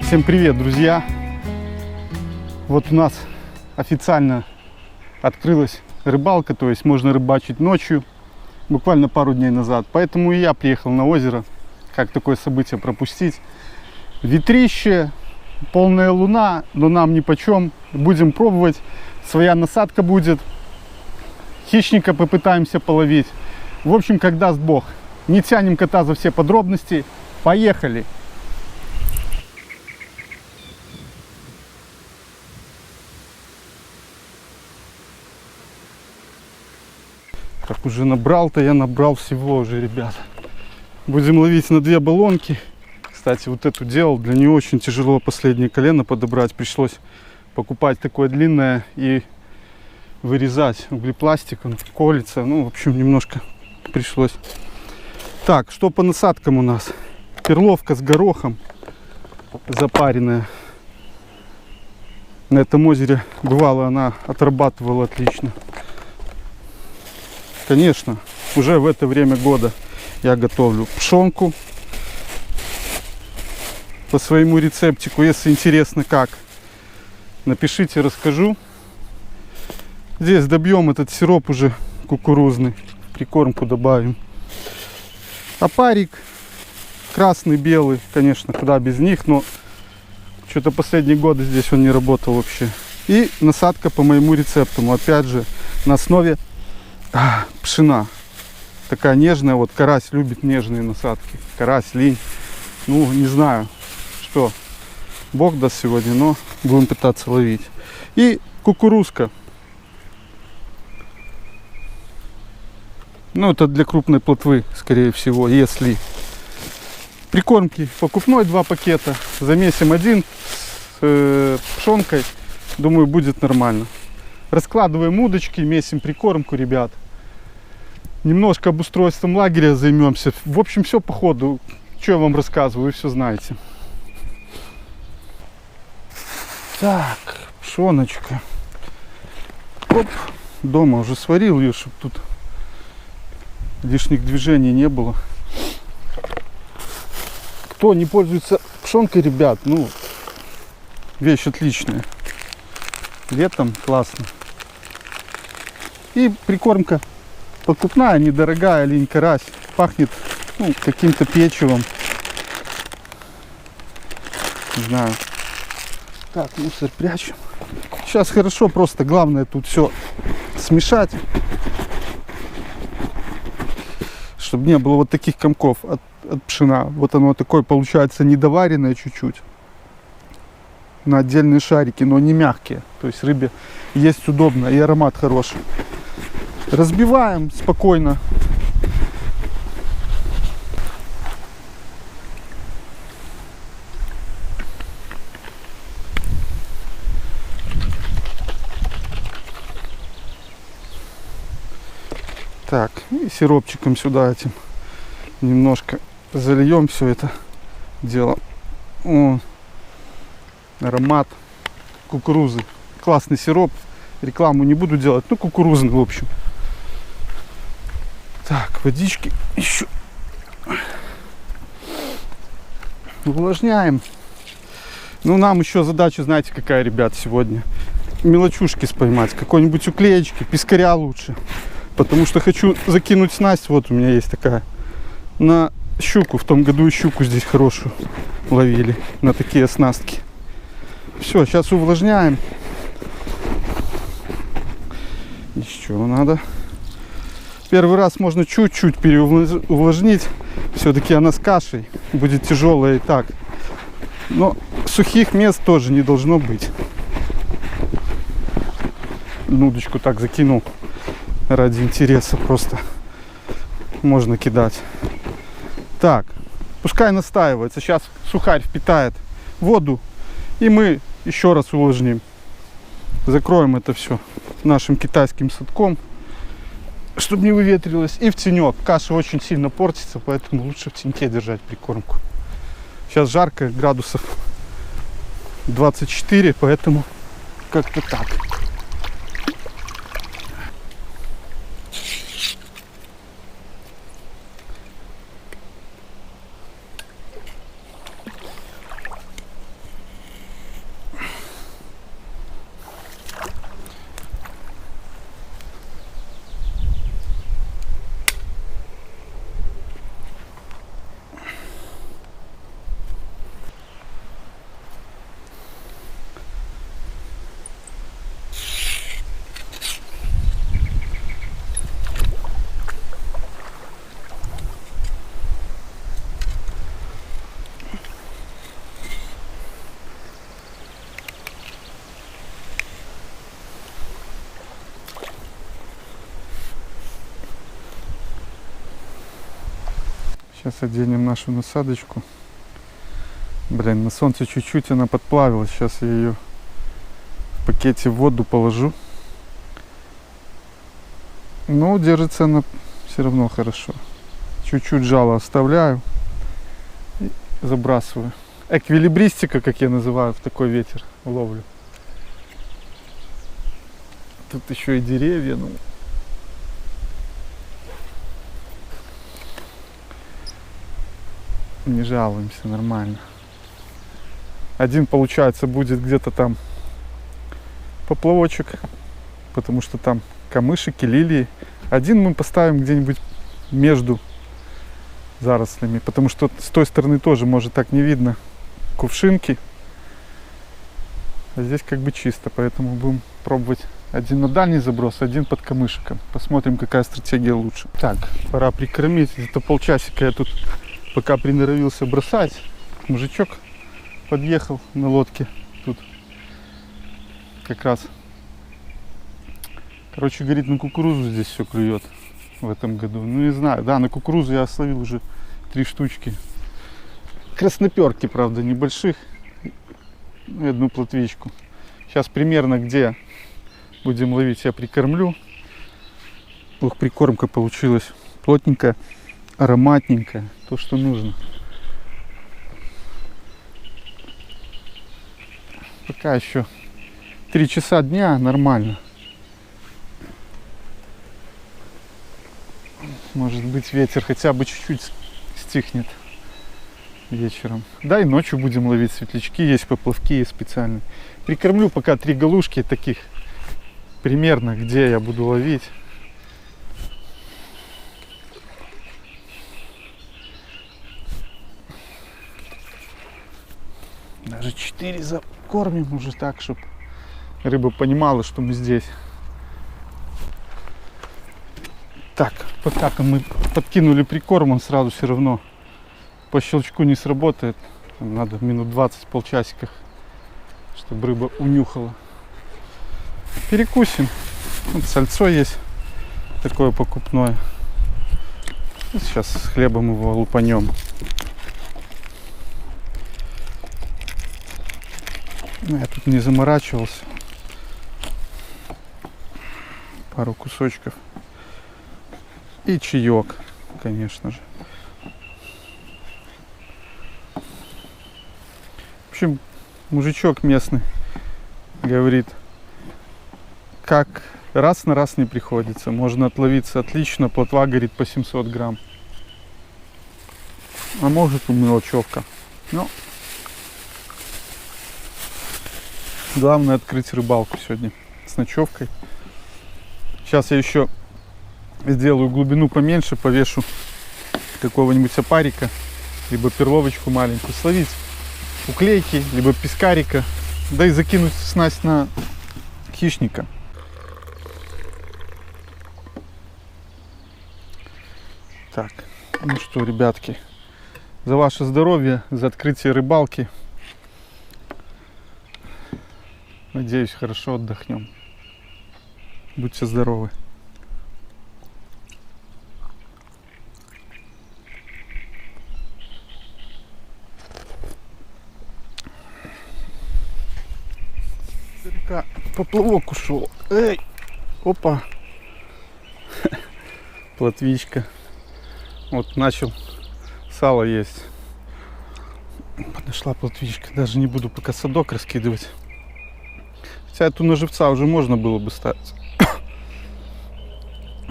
Всем привет, друзья! Вот у нас официально открылась рыбалка, то есть можно рыбачить ночью, буквально пару дней назад. Поэтому и я приехал на озеро, как такое событие пропустить. Ветрище, полная луна, но нам нипочем. Будем пробовать, своя насадка будет, хищника попытаемся половить. В общем, как даст Бог. Не тянем кота за все подробности, поехали! Так, уже набрал-то, я набрал всего уже, ребята. Будем ловить на 2 баллонки. Кстати, вот эту делал, для нее очень тяжело последнее колено подобрать. Пришлось покупать такое длинное и вырезать углепластик, он колется. Ну, в общем, немножко пришлось. Так, что по насадкам у нас? Перловка с горохом запаренная. На этом озере бывало, она отрабатывала отлично. Конечно, уже в это время года я готовлю пшенку по своему рецептику. Если интересно как, напишите, расскажу. Здесь добьем этот сироп уже кукурузный, в прикормку добавим. Опарик красный, белый, конечно, куда без них, но что-то последние годы здесь он не работал вообще. И насадка по моему рецепту, опять же, на основе пшена. Такая нежная, вот карась любит нежные насадки. Карась, линь. Ну, не знаю, что Бог даст сегодня, но будем пытаться ловить. И кукурузка. Ну, это для крупной плотвы, скорее всего, если. Прикормки покупной 2 пакета. Замесим 1 с пшенкой. Думаю, будет нормально. Раскладываем удочки, месим прикормку, ребят. Немножко обустройством лагеря займемся. В общем, все по ходу. Что я вам рассказываю, вы все знаете. Так, пшеночка. Оп, дома уже сварил ее, чтобы тут лишних движений не было. Кто не пользуется пшенкой, ребят, ну, вещь отличная. Летом классно. И прикормка покупная, недорогая, линь, карась. Пахнет, ну, каким-то печивом. Не знаю. Так, мусор прячем. Сейчас хорошо, просто главное тут все смешать, чтобы не было вот таких комков от пшена. Вот оно такое получается недоваренное чуть-чуть. На отдельные шарики, но не мягкие. То есть рыбе есть удобно и аромат хороший. Разбиваем спокойно. Так, и сиропчиком сюда этим немножко зальем все это дело. О, аромат кукурузы. Классный сироп. Рекламу не буду делать, ну, кукурузный, в общем. Так, водички еще увлажняем. Ну, нам еще задача, знаете, какая, ребят, сегодня? Мелочушки споймать. Какой-нибудь уклеечки, пескаря лучше. Потому что хочу закинуть снасть. Вот у меня есть такая. На щуку. В том году и щуку здесь хорошую ловили. На такие оснастки. Все, сейчас увлажняем. Еще надо. Первый раз можно чуть-чуть переувлажнить. Все-таки она с кашей. Будет тяжелая и так. Но сухих мест тоже не должно быть. Удочку так закинул. Ради интереса просто. Можно кидать. Так. Пускай настаивается. Сейчас сухарь впитает воду. И мы еще раз увлажним. Закроем это все нашим китайским садком, чтобы не выветрилось. И в тенек. Каша очень сильно портится, поэтому лучше в теньке держать прикормку. Сейчас жарко, градусов 24, поэтому как-то так. Сейчас оденем нашу насадочку. Блин, на солнце чуть-чуть она подплавилась. Сейчас я ее в пакете в воду положу. Но держится она все равно хорошо. Чуть-чуть жало оставляю и забрасываю. Эквилибристика, как я называю, в такой ветер ловлю. Тут еще и деревья, ну. Не жалуемся, нормально. Один, получается, будет где-то там поплавочек, потому что там камышики, лилии. Один мы поставим где-нибудь между зарослями, потому что с той стороны тоже, может, так не видно кувшинки. А здесь как бы чисто, поэтому будем пробовать один на дальний заброс, один под камышиком. Посмотрим, какая стратегия лучше. Так, пора прикормить. Это полчасика я тут пока приноровился бросать. Мужичок подъехал на лодке. Тут как раз, короче, говорит, на кукурузу здесь все клюет в этом году. Ну, не знаю, да, на кукурузу я словил уже 3 штучки. Красноперки, правда, небольших. И одну плотвичку. Сейчас примерно где будем ловить, я прикормлю. Ух, прикормка получилась плотненькая, ароматненькая, то, что нужно. Пока еще 3 часа дня, нормально. Может быть, ветер хотя бы чуть-чуть стихнет вечером. Да, и ночью будем ловить светлячки, есть поплавки, есть специальные. Прикормлю пока 3 галушки таких, примерно, где я буду ловить. Даже 4 закормим уже так, чтобы рыба понимала, что мы здесь. Так, пока мы подкинули прикорм, он сразу все равно по щелчку не сработает. Надо минут 20, полчасика, чтобы рыба унюхала. Перекусим. Вот сальцо есть такое покупное. Сейчас с хлебом его лупанем. Я тут не заморачивался. Пару кусочков. И чаек, конечно же. В общем, мужичок местный говорит, как раз на раз не приходится. Можно отловиться отлично. Плотва, говорит, по 700 грамм. А может и мелочевка. Но главное открыть рыбалку сегодня с ночевкой. Сейчас я еще сделаю глубину поменьше, повешу какого-нибудь опарика, либо перловочку маленькую, словить уклейки, либо пескарика, да и закинуть снасть на хищника. Так, ну что, ребятки, за ваше здоровье, за открытие рыбалки. Надеюсь, хорошо отдохнем. Будьте здоровы. Поплавок ушел. Эй! Опа! Плотвичка. Вот начал сало есть. Подошла плотвичка. Даже не буду пока садок раскидывать. Хотя эту на живца уже можно было бы ставить.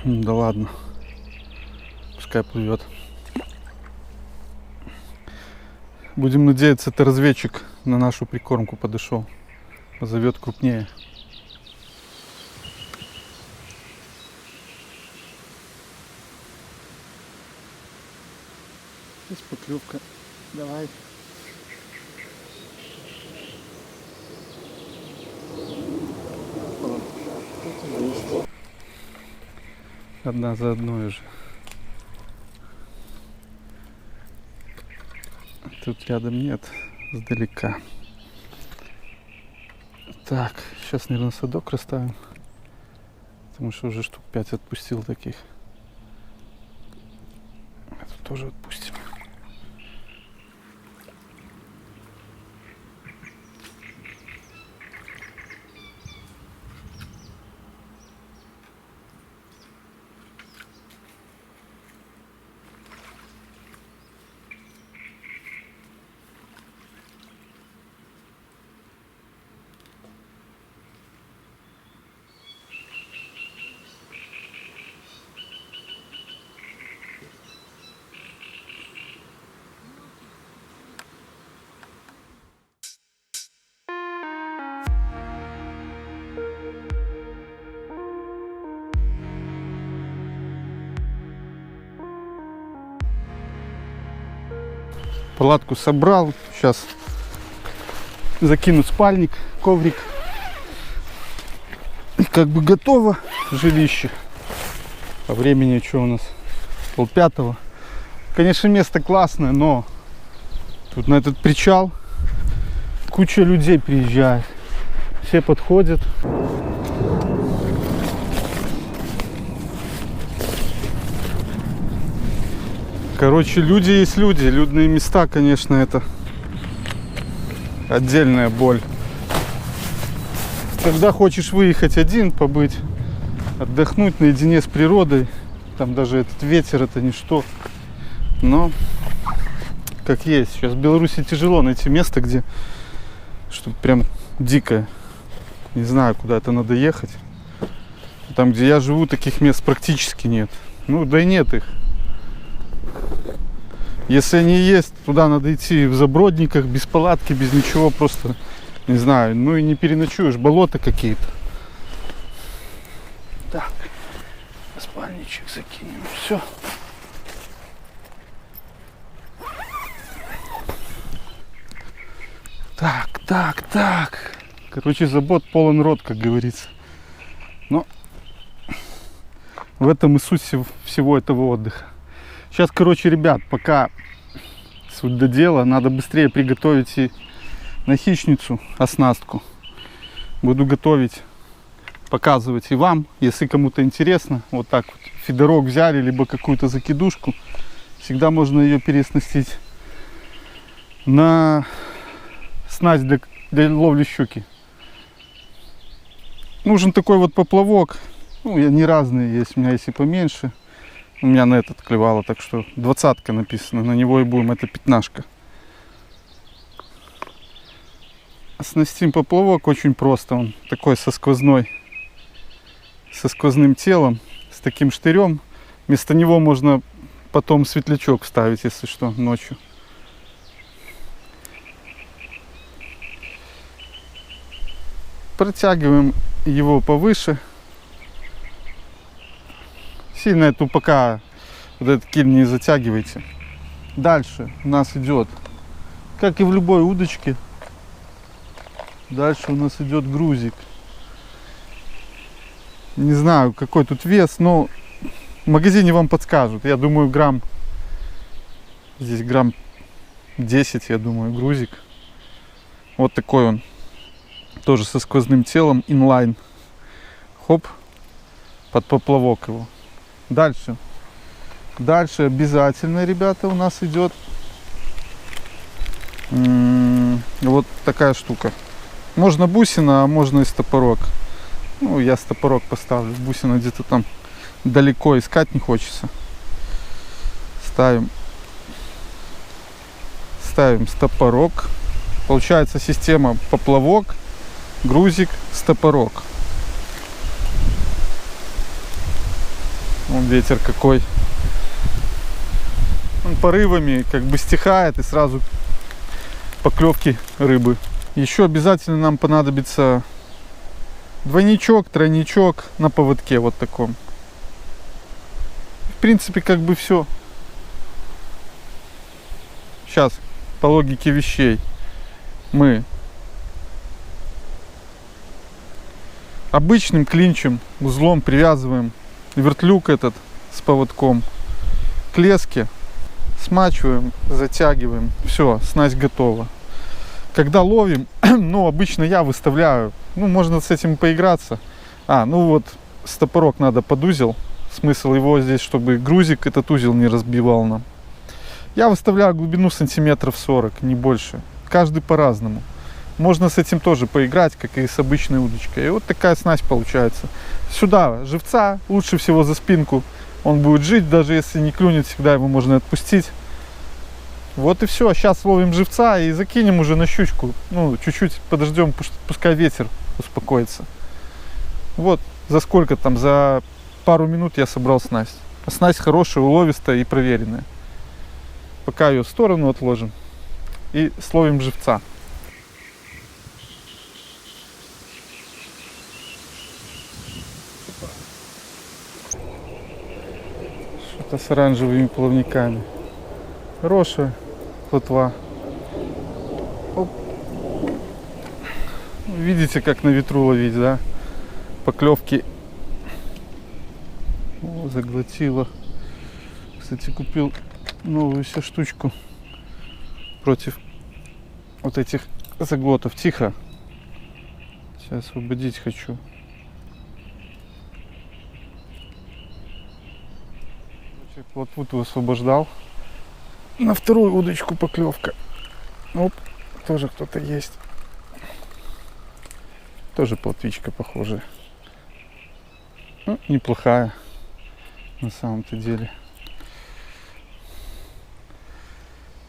Да ладно. Пускай плывет. Будем надеяться, это разведчик на нашу прикормку подошел. Позовет крупнее. Здесь поклевка. Давай. Одна за одной уже. Тут рядом нет, сдалека. Так, сейчас, наверное, садок расставим. Потому что уже штук 5 отпустил таких. Это тоже отпустим. Палатку собрал. Сейчас закину спальник, коврик. И как бы готово жилище. По времени что у нас? 4:30. Конечно, место классное, но тут на этот причал куча людей приезжает. Все подходят. Короче, люди есть люди. Людные места, конечно, это отдельная боль. Когда хочешь выехать один, побыть, отдохнуть наедине с природой, там даже этот ветер, это ничто. Но как есть. Сейчас в Беларуси тяжело найти место, где чтобы прям дикое. Не знаю, куда это надо ехать. Там, где я живу, таких мест практически нет. Ну, да и нет их. Если они есть, туда надо идти в Забродниках, без палатки, без ничего, просто, не знаю, ну и не переночуешь, болота какие-то. Так, спальничек закинем, все. Так. Короче, забот полон рот, как говорится. Но в этом и суть всего этого отдыха. Сейчас, короче, ребят, пока суть до дела, надо быстрее приготовить и на хищницу оснастку. Буду готовить, показывать и вам, если кому-то интересно. Вот так вот фидерок взяли, либо какую-то закидушку. Всегда можно ее переоснастить на снасть для ловли щуки. Нужен такой вот поплавок. Ну, они разные есть, у меня есть и поменьше. У меня на этот клевало, так что 20-ка написано, на него и будем, это 15-ка. Оснастим поплавок очень просто, он такой со сквозным телом, с таким штырем. Вместо него можно потом светлячок вставить, если что, ночью. Протягиваем его повыше. Сильно эту пока вот этот киль не затягивайте. Дальше у нас идет, как и в любой удочке, дальше у нас идет грузик. Не знаю, какой тут вес, но в магазине вам подскажут. Я думаю, здесь грамм 10, я думаю, грузик. Вот такой он. Тоже со сквозным телом, инлайн. Хоп, под поплавок его. Дальше обязательно, ребята, у нас идет вот такая штука. Можно бусина, а можно и стопорок. Ну, я стопорок поставлю. Бусина где-то там далеко, искать не хочется. Ставим стопорок. Получается система поплавок, грузик, стопорок. Вон ветер какой. Он порывами как бы стихает, и сразу поклевки рыбы. Еще обязательно нам понадобится двойничок, тройничок на поводке вот таком. В принципе, как бы все. Сейчас, по логике вещей, мы обычным клинчем, узлом привязываем вертлюг этот с поводком к леске, смачиваем, затягиваем, все, снасть готова. Когда ловим, ну, обычно я выставляю, ну, можно с этим поиграться. Ну вот, стопорок надо под узел, смысл его здесь, чтобы грузик этот узел не разбивал нам. Я выставляю глубину сантиметров 40, не больше. Каждый по-разному. Можно с этим тоже поиграть, как и с обычной удочкой. И вот такая снасть получается. Сюда живца, лучше всего за спинку. Он будет жить, даже если не клюнет, всегда его можно отпустить. Вот и все. Сейчас ловим живца и закинем уже на щучку. Ну, чуть-чуть подождем, пускай ветер успокоится. Вот, за сколько там, за пару минут я собрал снасть. Снасть хорошая, уловистая и проверенная. Пока ее в сторону отложим и словим живца. Что-то с оранжевыми плавниками. Хорошая. плотва. Оп. Видите, как на ветру ловить, да? Поклевки. О, заглотила. Кстати, купил новую себе штучку против вот этих заглотов. Тихо. Сейчас освободить хочу. Плотву освобождал. На вторую удочку поклевка. Оп, тоже кто-то есть. Тоже плотвичка похожая. Ну, неплохая на самом-то деле.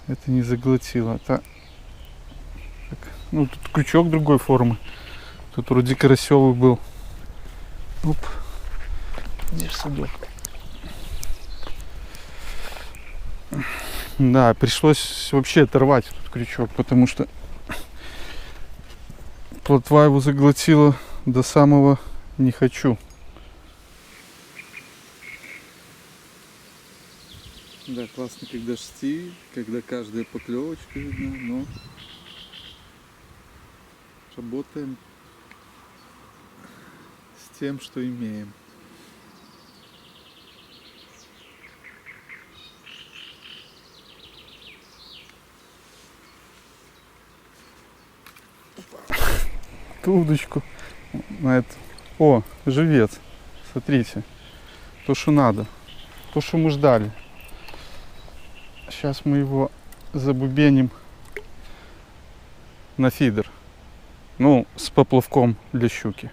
Это не заглотило. Это... Ну, тут крючок другой формы. Тут вроде карасевый был. Оп. Где же судок? Да, пришлось вообще оторвать этот крючок, потому что плотва его заглотила до самого не хочу. Да, классно, когда штиль, когда каждая поклевочка видна, но работаем с тем, что имеем. Ту удочку на это. О, живец. Смотрите. То, что надо. То, что мы ждали. Сейчас мы его забубеним на фидер. Ну, с поплавком для щуки.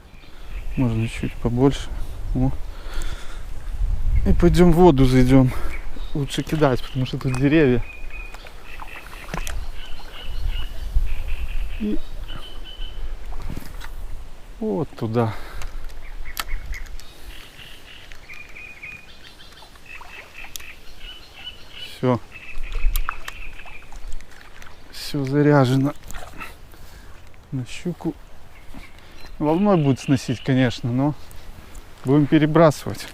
Можно чуть побольше. О. И пойдем в воду зайдем. Лучше кидать, потому что тут деревья. И вот туда. Все. Все заряжено на щуку. Волной будет сносить, конечно, но будем перебрасывать.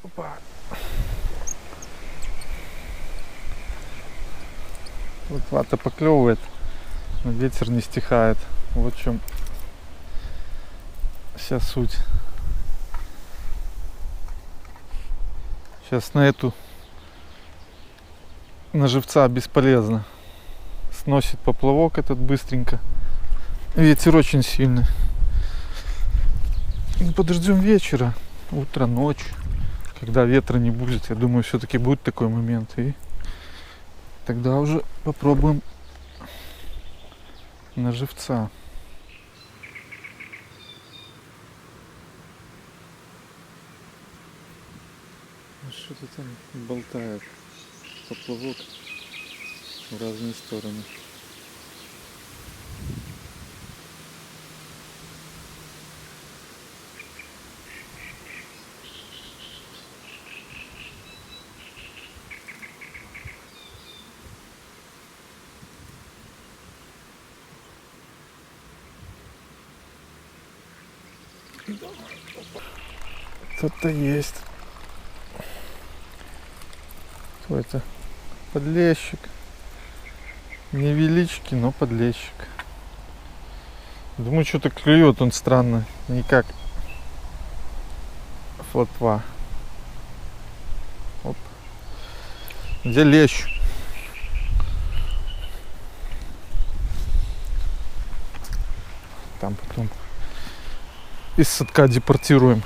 Опа. Вот вата поклевывает, но ветер не стихает. Вот в чем вся суть. Сейчас на эту на живца бесполезно. Сносит поплавок этот быстренько. Ветер очень сильный. Подождем вечера, утро, ночь. Когда ветра не будет, я думаю, все-таки будет такой момент. И тогда уже попробуем на живца. Что-то там болтает поплавок в разные стороны. Кто-то есть. Кто это? Подлещик. Невеличкий, но подлещик. Думаю, что-то клюет он странно. Никак плотва. Оп. Где лещ? Там потом из садка депортируем.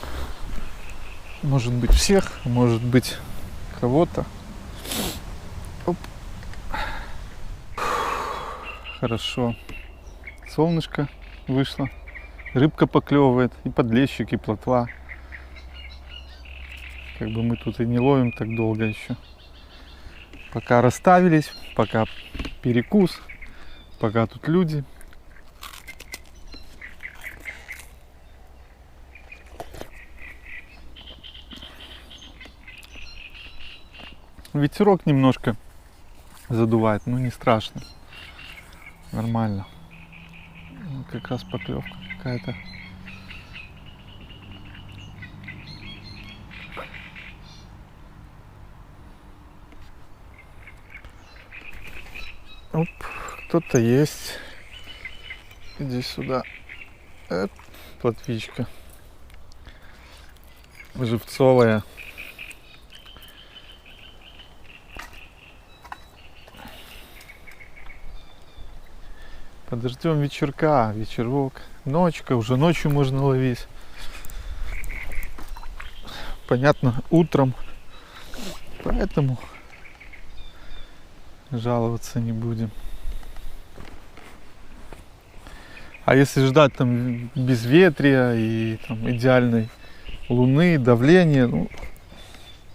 Может быть всех, может быть кого-то. Оп. Хорошо. Солнышко вышло. Рыбка поклевывает. И подлещик, и плотва. Как бы мы тут и не ловим так долго еще. Пока расставились, пока перекус, пока тут люди. Ветерок немножко задувает, но не страшно. Нормально. Как раз поклевка какая-то. Оп, кто-то есть. Иди сюда. Плотвичка. Живцовая. Подождем вечерка, вечерок. Ночка, уже ночью можно ловить. Понятно, утром. Поэтому жаловаться не будем. А если ждать там безветрия и там идеальной луны, давления, ну,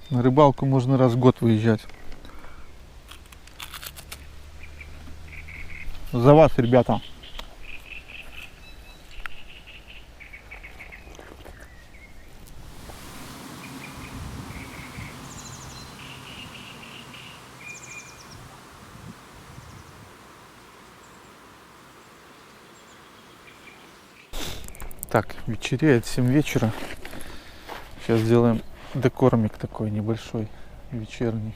на рыбалку можно раз в год выезжать. За вас, ребята. Так, вечереет 7 вечера. Сейчас сделаем декормик такой небольшой, вечерний.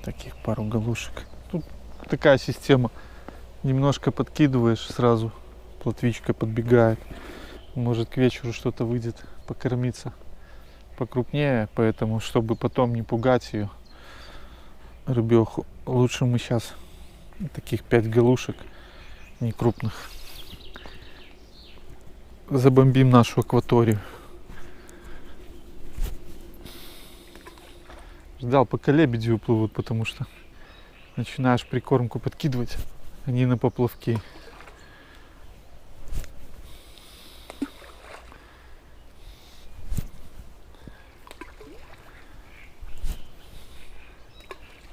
Таких пару галушек. Тут такая система. Немножко подкидываешь, сразу плотвичка подбегает. Может, к вечеру что-то выйдет покормиться покрупнее, поэтому, чтобы потом не пугать ее, рыбеху, лучше мы сейчас таких 5 галушек, не крупных, забомбим нашу акваторию. Ждал, пока лебеди уплывут, потому что начинаешь прикормку подкидывать, они на поплавки.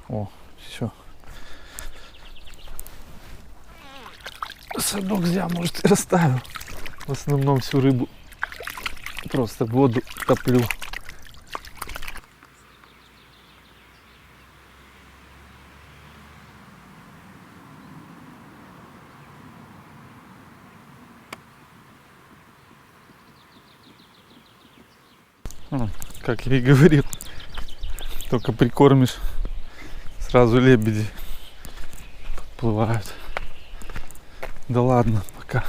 О, все. Садок зря, может, и расставил. В основном всю рыбу просто в воду топлю. Как я и говорил, только прикормишь, сразу лебеди подплывают. Да ладно, пока.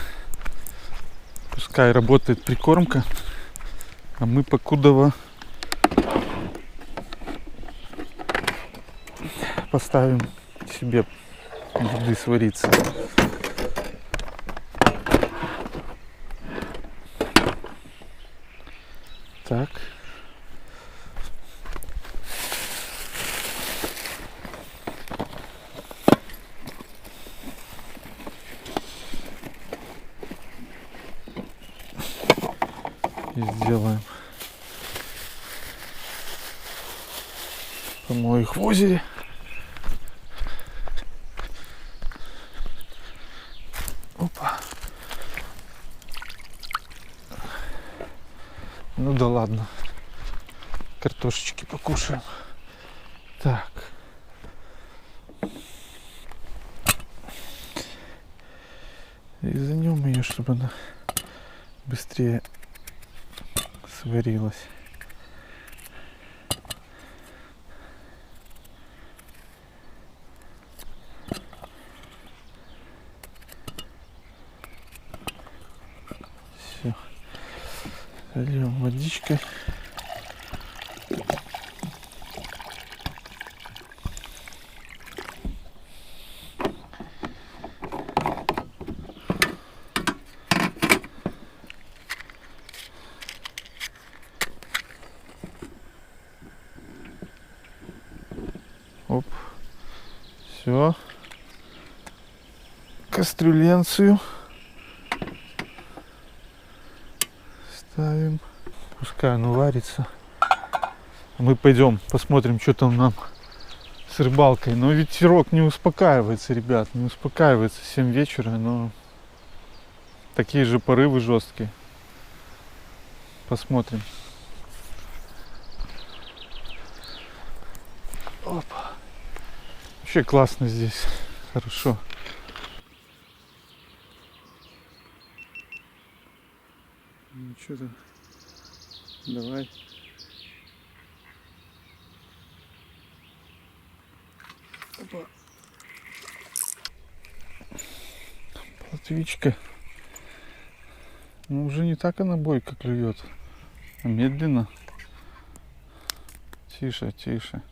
Пускай работает прикормка, а мы покудова поставим себе воды свариться. Так. И сделаем. Помою их в озере. Опа. Ну да ладно. Картошечки покушаем. Так. И занем ее, чтобы она быстрее сварилась. Все. Зальем водичкой. Оп. Все. Кастрюленцию ставим. Пускай оно варится. Мы пойдем посмотрим, что там нам с рыбалкой. Но ветерок не успокаивается, ребят. Не успокаивается. 7 вечера, но такие же порывы жесткие. Посмотрим. Опа. Вообще классно здесь. Хорошо. Ну что-то. Давай. Опа. Плотвичка. Ну, уже не так она бойко клюет, а медленно. Тише, тише.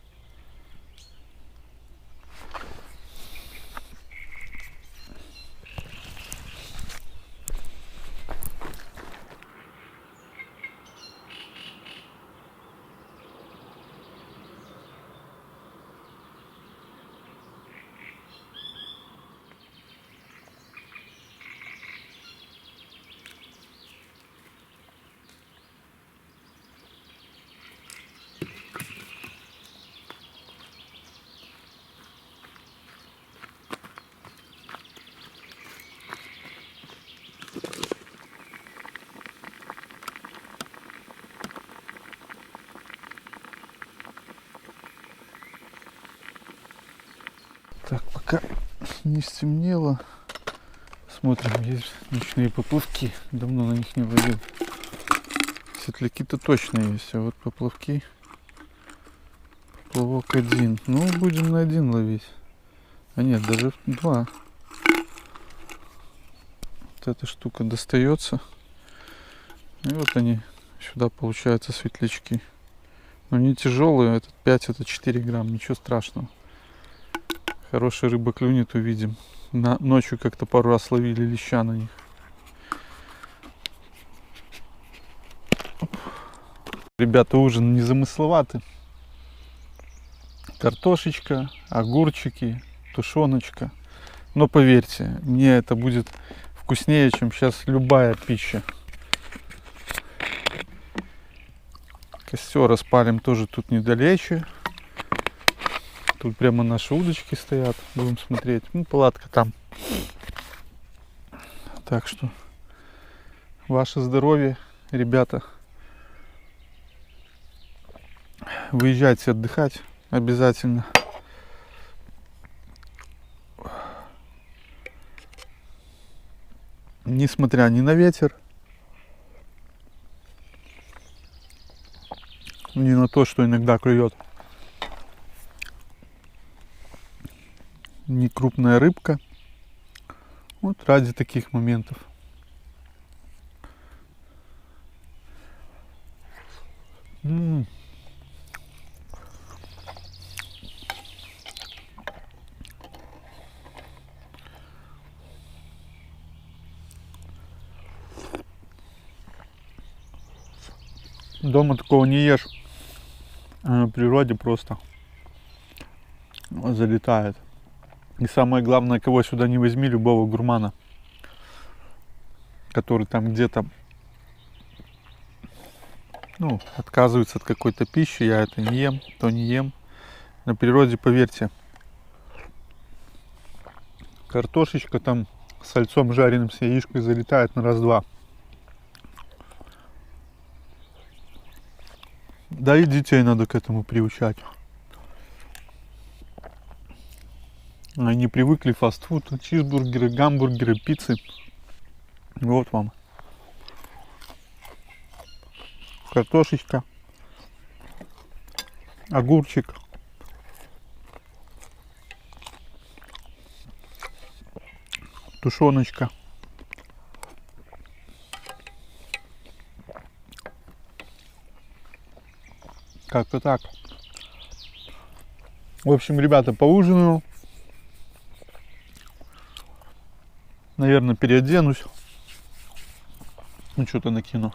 Так, пока не стемнело, смотрим, есть ночные поплавки. Давно на них не ловил. Светляки-то точно есть, а вот поплавки. Поплавок один. Ну, будем на один ловить. А нет, даже два. Вот эта штука достается. И вот они сюда, получаются, светлячки. Но не тяжелые, этот 5, это 4 грамм, ничего страшного. Хорошая рыба клюнет, увидим. Ночью как-то пару раз ловили леща на них. Ребята, ужин незамысловатый. Картошечка, огурчики, тушеночка. Но поверьте, мне это будет вкуснее, чем сейчас любая пища. Костер распалим тоже тут недалече. Тут прямо наши удочки стоят. Будем смотреть. Ну, палатка там. Так что ваше здоровье, ребята. Выезжайте отдыхать обязательно. Несмотря ни на ветер, ни на то, что иногда клюет не крупная рыбка. Вот ради таких моментов. Дома такого не ешь, а на природе просто залетает. И самое главное, кого сюда не возьми, любого гурмана, который там где-то, ну, отказывается от какой-то пищи, я это не ем, то не ем. На природе, поверьте, картошечка там с сальцом жареным, с яичкой залетает на раз-два. Да и детей надо к этому приучать. Они привыкли фастфуд, чизбургеры, гамбургеры, пиццы. Вот вам. Картошечка. Огурчик. Тушеночка. Как-то так. В общем, ребята, поужинаю. Наверное, переоденусь. Ну, что-то накину.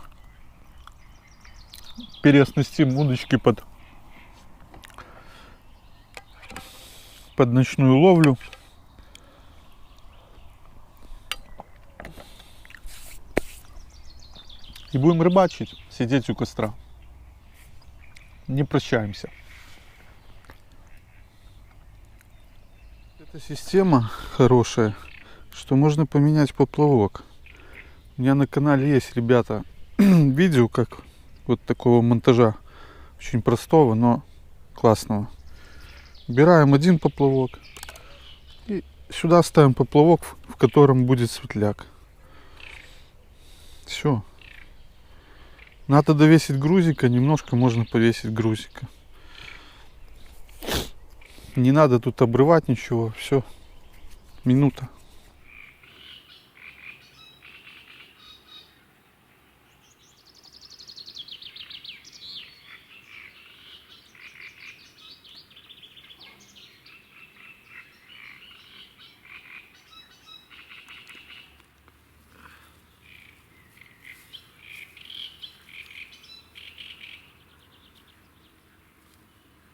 Переоснастим удочки под ночную ловлю. И будем рыбачить, сидеть у костра. Не прощаемся. Эта система хорошая, что можно поменять поплавок. У меня на канале есть, ребята, видео, как вот такого монтажа. Очень простого, но классного. Убираем один поплавок. И сюда ставим поплавок, в котором будет светляк. Все. Надо довесить грузика, немножко можно повесить грузика. Не надо тут обрывать ничего, все. Минута.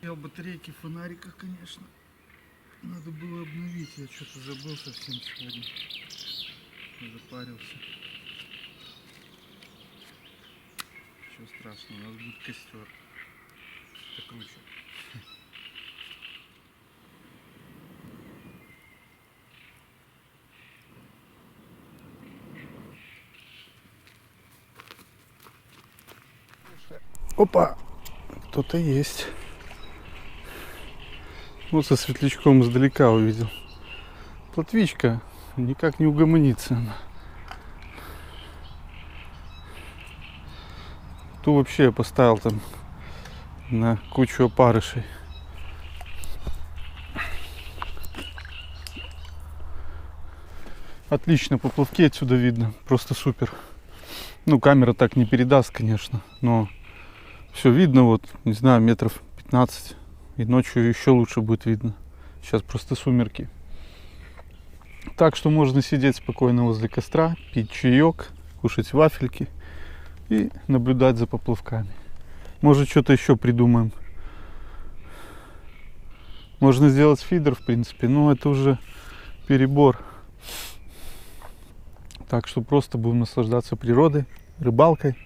потерял батарейки в фонариках, конечно. Надо было обновить, я что-то забыл совсем сегодня. Запарился. Ничего страшного, у нас будет костер. Это круче. Опа! Кто-то есть. Вот со светлячком издалека увидел. Плотвичка, никак не угомонится она. Ту вообще я поставил там на кучу опарышей. Отлично, поплавки отсюда видно, просто супер. Ну, камера так не передаст, конечно, но все видно, вот, не знаю, метров 15. И ночью еще лучше будет видно. Сейчас просто сумерки. Так что можно сидеть спокойно возле костра, пить чаек, кушать вафельки и наблюдать за поплавками. Может, что-то еще придумаем. Можно сделать фидер, в принципе, но это уже перебор. Так что просто будем наслаждаться природой, рыбалкой,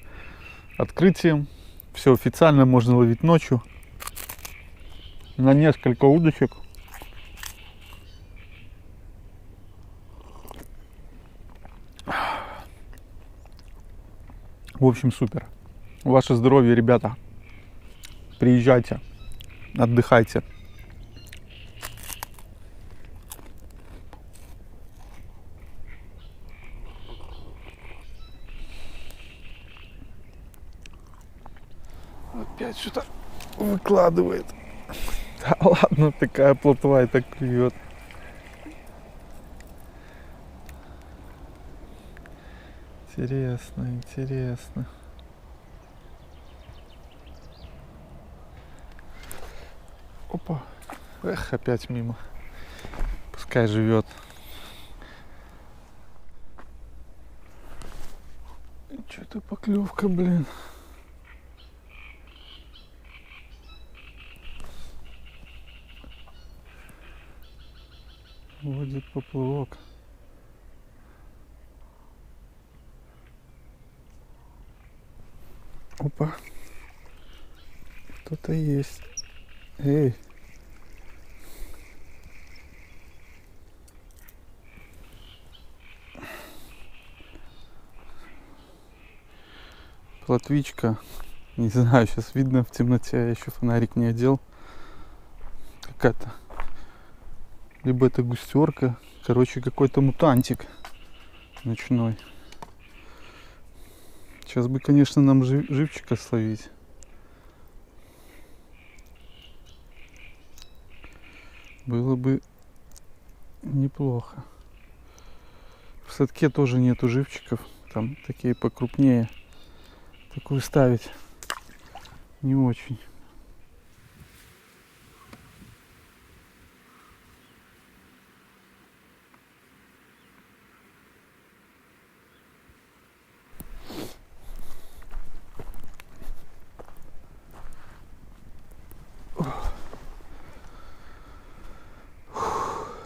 открытием. Все официально можно ловить ночью. На несколько удочек. В общем, супер. Ваше здоровье, ребята. Приезжайте, отдыхайте. Опять что-то выкладывает. Да ладно, такая плотва и так клюет. Интересно, интересно. Опа. Эх, опять мимо. Пускай живет. Что-то поклевка, блин. Водит поплавок. Опа. Кто-то есть. Эй. Плотвичка. Не знаю, сейчас видно в темноте. Я еще фонарик не одел. Какая-то. Либо это густерка. Короче, какой-то мутантик ночной. Сейчас бы, конечно, нам живчика словить. Было бы неплохо. В садке тоже нету живчиков. Там такие покрупнее. Такую ставить не очень.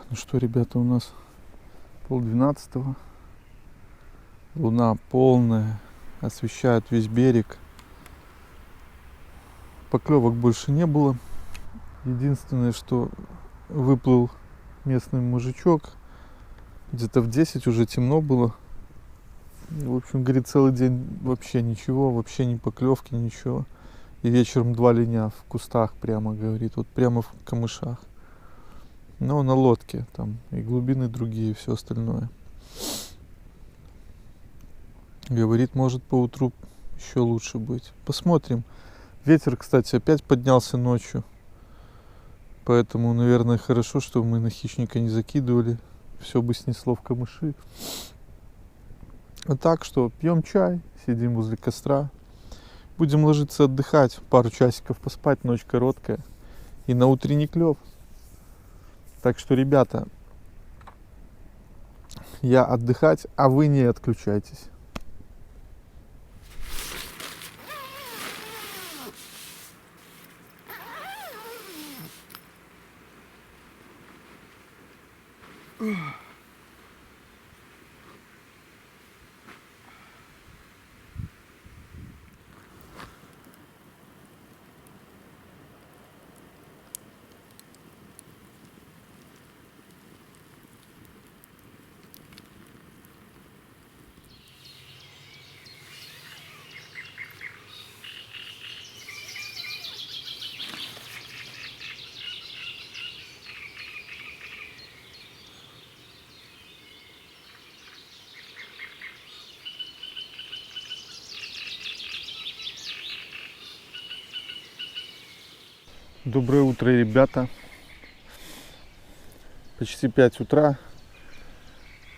Ну что, ребята, у нас 11:30. Луна полная, освещает весь берег. Поклевок больше не было. Единственное, что выплыл местный мужичок. Где-то в 10 уже темно было. В общем, говорит, целый день вообще ничего, вообще ни поклевки, ничего. И вечером 2 линя в кустах прямо, говорит, вот прямо в камышах. Но на лодке там и глубины другие, и все остальное. Говорит, может поутру еще лучше быть. Посмотрим. Ветер, кстати, опять поднялся ночью. Поэтому, наверное, хорошо, что мы на хищника не закидывали. Все бы снесло в камыши. А так что, пьем чай, сидим возле костра. Будем ложиться отдыхать, пару часиков поспать, ночь короткая. И на утренний клев. Так что, ребята, я отдыхать, а вы не отключайтесь. Доброе утро, ребята. Почти 5 утра.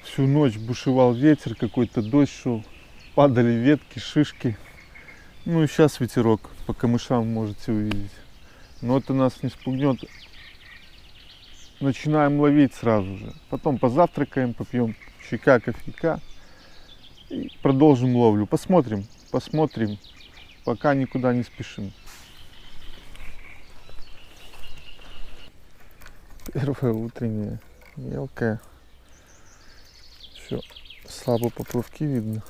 Всю ночь бушевал ветер, какой-то дождь шел. Падали ветки, шишки. Ну и сейчас ветерок, по камышам можете увидеть. Но это нас не спугнет. Начинаем ловить сразу же. Потом позавтракаем, попьем чайка, кофейка. И продолжим ловлю. Посмотрим. Пока никуда не спешим. Первая утренняя, мелкая. Еще слабо поплавки видно.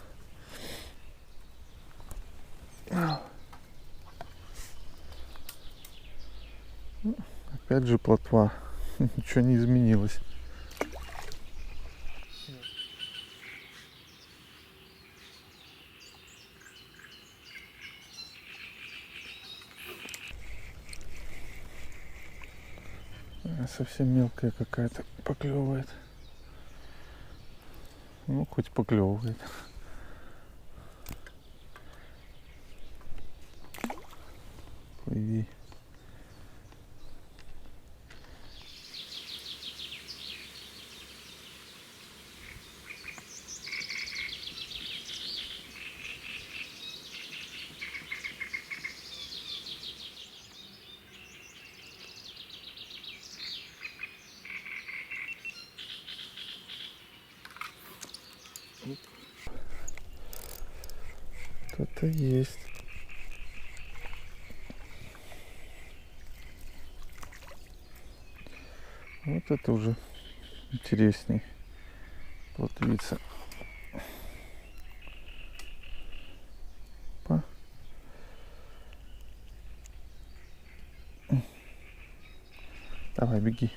Опять же плотва. Ничего не изменилось. Совсем мелкая какая-то поклевывает. Ну, хоть поклевывает. Плыви. Кто-то есть. Вот это уже интересней. Плотвица. Опа. Давай, беги.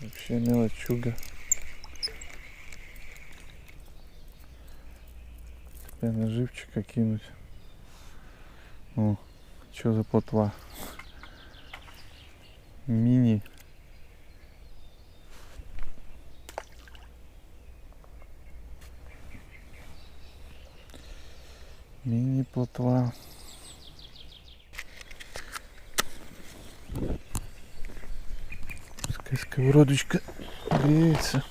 Вообще мелочуга. Теперь наживчика кинуть. О, что за плотва? Мини. Мини плотва. Пускай сковородочка греется.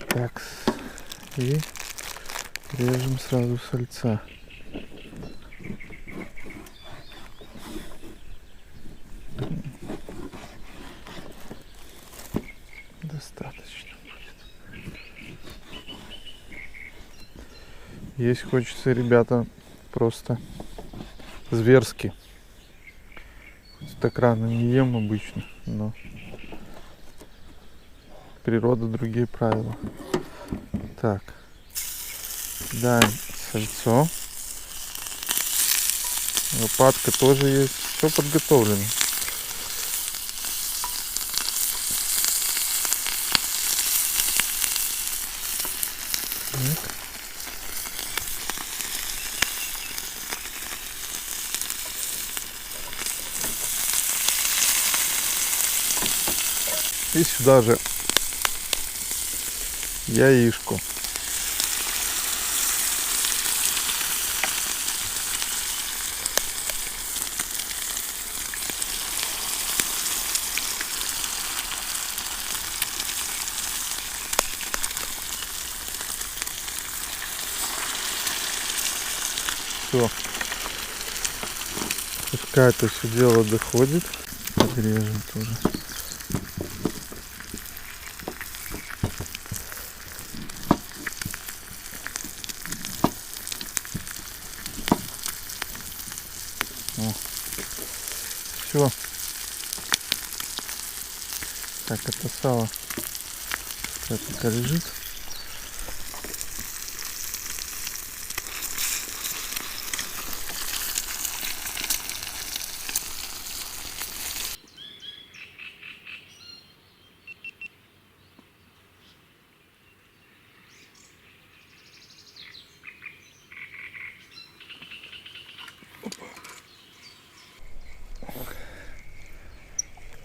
Так, и режем сразу сальца. Достаточно будет. Есть хочется, ребята, просто зверски. Так рано не ем обычно, но природа, другие правила. Так, кидаем сальцо. Лопатка тоже есть. Все подготовлено. Так. И сюда же яишку. Все. Пускай это все дело доходит. Подрежем тоже. Все. Так, это сало пока лежит.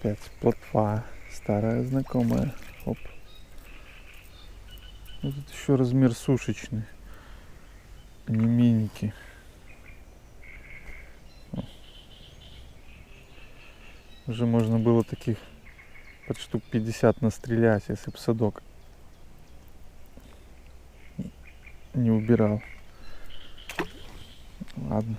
Опять плотва, старая знакомая. Оп. Вот тут еще размер сушечный, не миники. Уже можно было таких под штук 50 настрелять, если бы садок не убирал. Ладно.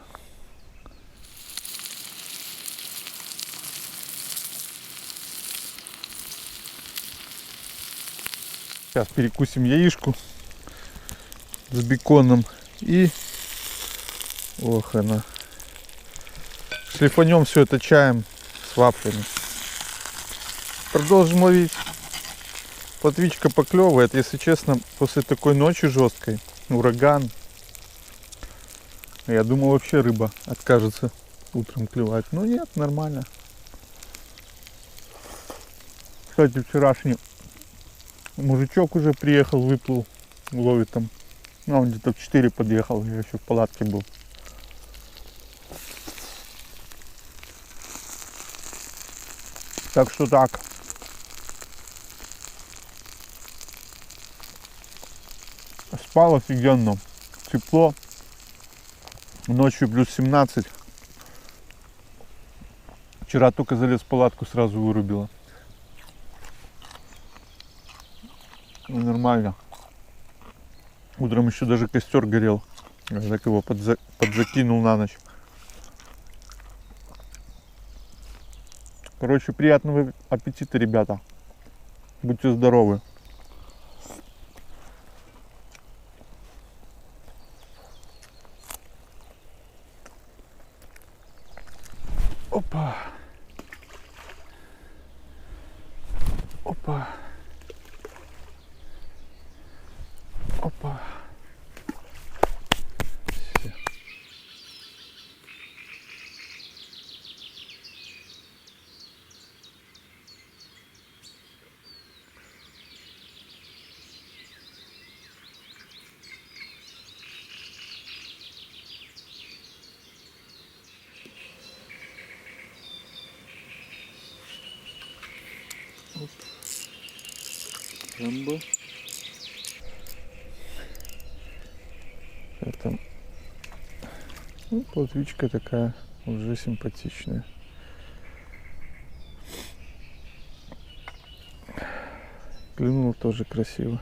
Сейчас перекусим яишку с беконом и ох она. Шлифанем все это чаем с вафлями. Продолжим ловить. Плотвичка поклевывает, если честно, после такой ночи жесткой, ураган. Я думал, вообще рыба откажется утром клевать. Но нет, нормально. Кстати, вчерашний мужичок уже приехал, выплыл, ловит там. Ну, он где-то в 4 подъехал, я еще в палатке был. Так что так. Спал офигенно. Тепло. Ночью плюс 17. Вчера только залез в палатку, сразу вырубило. Ну, нормально. Утром еще даже костер горел. Я так его подзакинул на ночь. Короче, приятного аппетита, ребята. Будьте здоровы. Опа. Опа. Опа. Все. Оп. Рамбо. Это, ну, плотвичка такая уже симпатичная. Клюнул тоже красиво.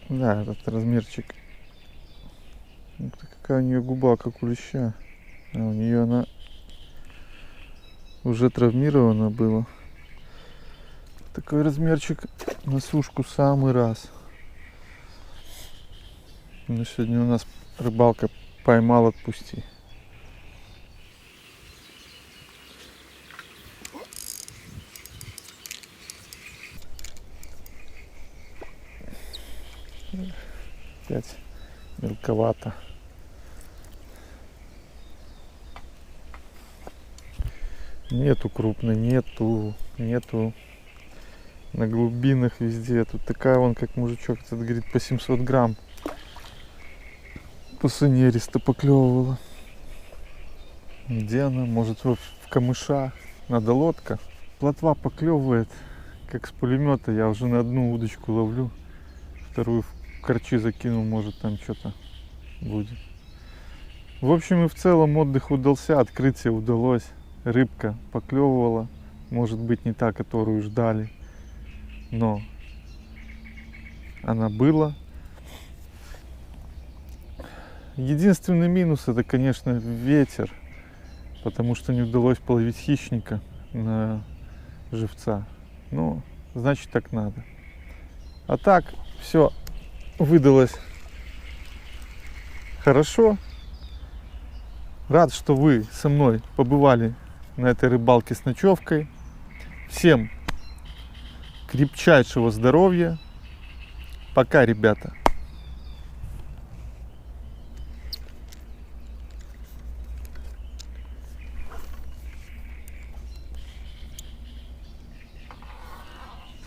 Да, этот размерчик. Ух ты, какая у нее губа, как у леща. А у нее она уже травмирована была. Такой размерчик на сушку самый раз. Но сегодня у нас рыбалка поймал, отпусти. Опять мелковато. Нету крупной, нету. На глубинах везде. Тут такая вон, как мужичок, этот говорит, по 700 грамм. Пусынеристо поклевывала. Где она? Может, в камышах. Надо лодка. Плотва поклевывает, как с пулемета. Я уже на одну удочку ловлю. Вторую в корчи закинул, может там что-то будет. В общем и в целом отдых удался, открытие удалось. Рыбка поклевывала. Может быть, не та, которую ждали. Но она была. Единственный минус это, конечно, ветер, потому что не удалось половить хищника на живца. Ну, значит, так надо. А так, все выдалось хорошо. Рад, что вы со мной побывали на этой рыбалке с ночевкой. Всем крепчайшего здоровья. Пока, ребята.